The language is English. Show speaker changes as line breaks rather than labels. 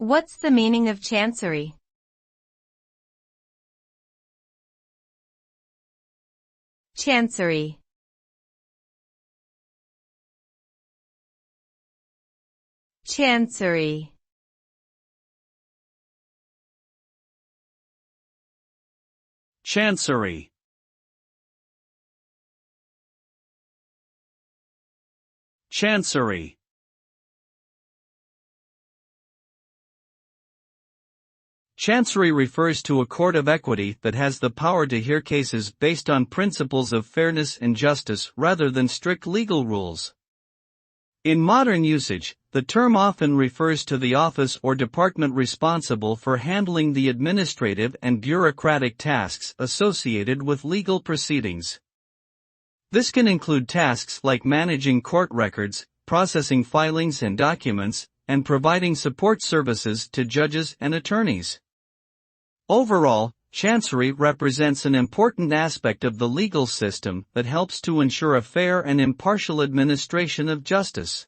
What's the meaning of Chancery? Chancery. Chancery.
Chancery. Chancery. Chancery refers to a court of equity that has the power to hear cases based on principles of fairness and justice rather than strict legal rules. In modern usage, the term often refers to the office or department responsible for handling the administrative and bureaucratic tasks associated with legal proceedings. This can include tasks like managing court records, processing filings and documents, and providing support services to judges and attorneys. Overall, Chancery represents an important aspect of the legal system that helps to ensure a fair and impartial administration of justice.